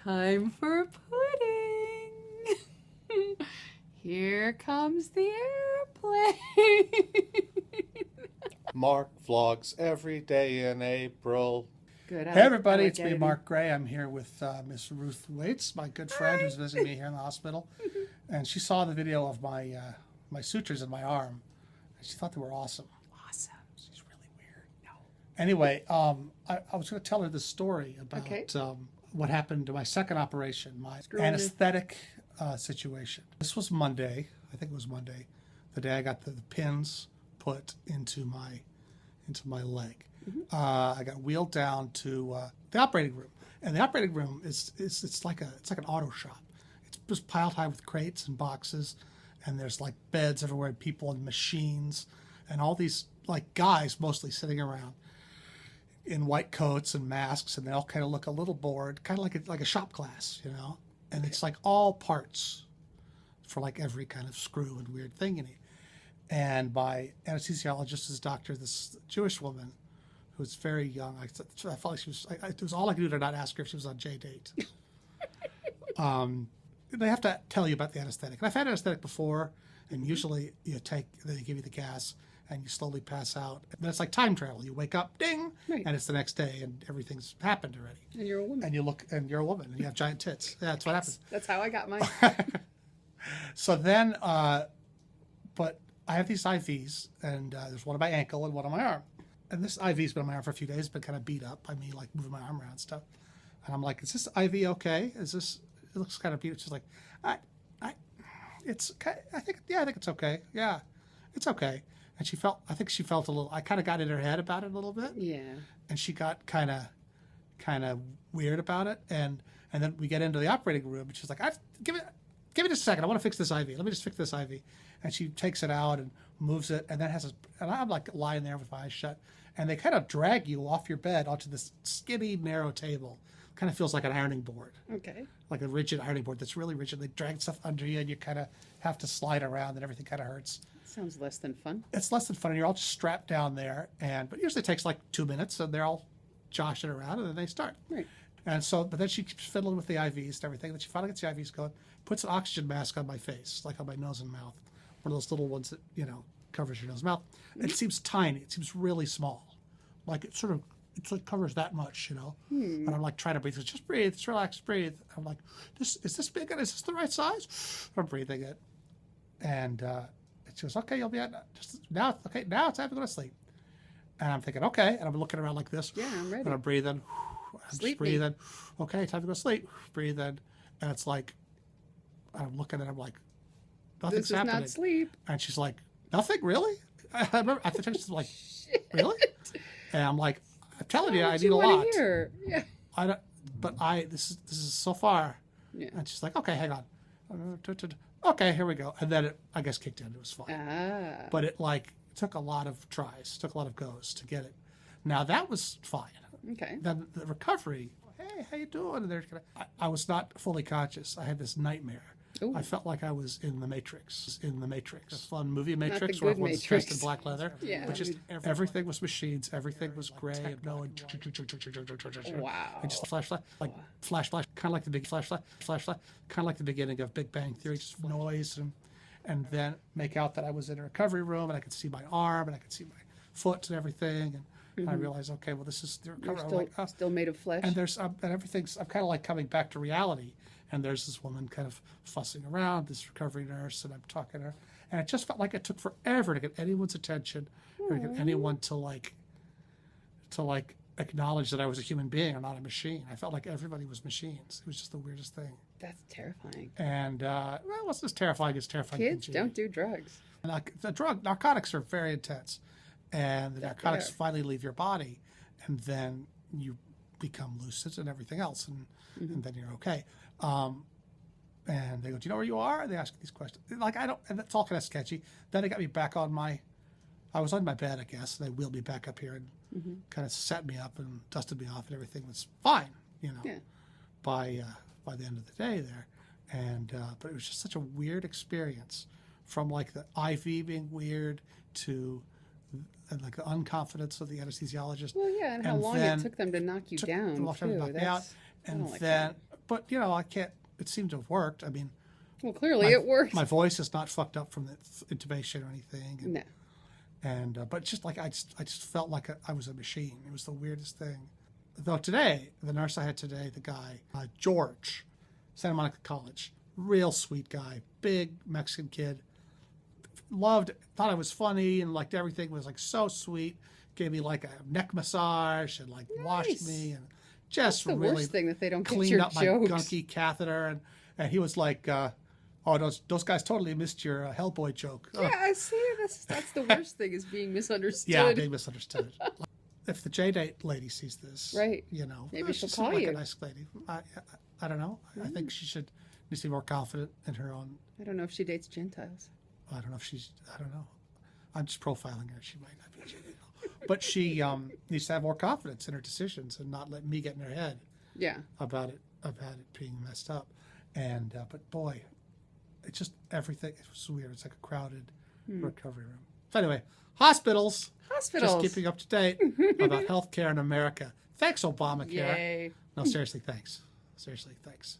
Time for pudding. Here comes the airplane. Mark vlogs every day in April. Good. Hey everybody, it's me, editing. Mark Gray. I'm here with Miss Ruth Waits, my good friend who's visiting me here in the hospital. And she saw the video of my my sutures in my arm, and she thought they were awesome. Awesome. She's really weird. No. Anyway, I was going to tell her this story about what happened to my second operation, my anesthetic situation. This was Monday. I think it was Monday, the day I got the pins put into my leg. I got wheeled down to the operating room, and the operating room it's like an auto shop. It's just piled high with crates and boxes, and there's like beds everywhere, and people and machines, and all these like guys mostly sitting around in white coats and masks, and they all kind of look a little bored, kind of like a shop class, you know. And it's like all parts for like every kind of screw and weird thing you need. And my anesthesiologist is doctor, this Jewish woman who's very young. I felt like she was. It was all I could do to not ask her if she was on J-date. They have to tell you about the anesthetic. And I've had anesthetic before, and usually they give you the gas, and you slowly pass out. And then it's like time travel. You wake up, ding, Right. and it's the next day, and everything's happened already. And you're a woman. And you're a woman, and you have giant tits. Yeah, that's what happens. That's how I got mine. So then, but I have these IVs, and there's one on my ankle and one on my arm. And this IV's been on my arm for a few days, been kind of beat up by me, like moving my arm around and stuff. And I'm like, is this IV okay? Is this? It looks kind of beat. She's like, I think it's okay. Yeah, it's okay. And I think she felt a little. I kind of got in her head about it a little bit. Yeah. And she got kind of weird about it. And then we get into the operating room, and she's like, give me just a second. I want to fix this IV. Let me just fix this IV. And she takes it out and moves it, and then and I'm like lying there with my eyes shut, and they kind of drag you off your bed onto this skinny, narrow table. Kind of feels like an ironing board. Okay. Like a rigid ironing board that's really rigid. They drag stuff under you, and you kind of have to slide around, and everything kind of hurts. Sounds less than fun. It's less than fun, and you're all just strapped down there. But usually it takes like 2 minutes, and they're all joshing around, and then they start. Right. And so, but then she keeps fiddling with the IVs and everything. Then she finally gets the IVs going, puts an oxygen mask on my face, like on my nose and mouth. One of those little ones that, covers your nose and mouth. It seems tiny. It seems really small. Like it's like covers that much, And I'm like trying to breathe. Just breathe, just relax, breathe. I'm like, is this big? Is this the right size? I'm breathing it. And she goes, okay, you'll be at now. Okay, now it's time to go to sleep. And I'm thinking, okay. And I'm looking around like this. Yeah, I'm ready. And I'm breathing. I'm just breathing. Okay, time to go to sleep. Breathing. And it's like, I'm looking at her, I'm like, nothing's This is happening. not sleep. And she's like, nothing? Really? I remember, I think she's like, really? And I'm like, I'm telling you, I need a lot. Hear? Yeah. This is so far. Yeah. And she's like, okay, hang on. Okay, here we go. And then it, I guess, kicked in. It was fine. Ah. But it took a lot of tries, took a lot of goes to get it. Now that was fine. Okay. Then the recovery, hey, how you doing? And I was not fully conscious. I had this nightmare. Ooh. I felt like I was in the Matrix. A fun movie Matrix the where good everyone's Matrix. dressed in black leather. Yeah. But just everything was machines. Everything was gray and no. Wow. And just flashlight, kind of like the big flashlight, kind of like the beginning of Big Bang Theory, just noise and then make out that I was in a recovery room and I could see my arm and I could see my foot and everything and I realized, okay, well, this is the recovery. You're still made of flesh. And there's and everything's. I'm kind of like coming back to reality. And there's this woman kind of fussing around, this recovery nurse, and I'm talking to her, and it just felt like it took forever to get anyone's attention or to get anyone to acknowledge that I was a human being and not a machine. I felt like everybody was machines. It was just the weirdest thing. That's terrifying. And it wasn't as terrifying as terrifying. Kids don't do drugs. Narcotics are very intense, and the narcotics fair. finally leave your body, and then you become lucid and everything else, and then you're okay. And they go, do you know where you are? And they ask these questions. Like, I don't, and that's all kind of sketchy. Then they got me back I was on my bed, I guess, and they wheeled me back up here and kind of set me up and dusted me off, and everything was fine, Yeah. by the end of the day there. And, but it was just such a weird experience from like the IV being weird to like the unconfidence of the anesthesiologist. Well, yeah, and how long it took them to knock you down, a long time to too. knock me out. And I don't like then, that. but you know, I can't. It seemed to have worked. I mean, well, clearly it worked. My voice is not fucked up from the intubation or anything. And, no. And but just like I just felt like I was a machine. It was the weirdest thing. Though today, the nurse I had today, the guy George, Santa Monica College, real sweet guy, big Mexican kid. Thought I was funny and liked everything. Was like so sweet. Gave me like a neck massage and like washed me and just That's the really worst thing that they don't get cleaned your up jokes. my gunky catheter and he was like, "Oh, those guys totally missed your Hellboy joke." Yeah, I see. That's the worst thing is being misunderstood. Yeah, being misunderstood. If the J-Date lady sees this, right? You know, maybe she'll she call seemed like you. a nice lady. I don't know. I think she needs to be more confident in her own. I don't know if she dates Gentiles. I don't know if she's. I don't know. I'm just profiling her. She might not be Gentile, but she needs to have more confidence in her decisions and not let me get in her head. Yeah. About it being messed up, and but boy, it's just everything. It was weird. It's like a crowded recovery room. So anyway, hospitals. Just keeping up to date about healthcare in America. Thanks, Obamacare. Yay. No, seriously, thanks. Seriously, thanks.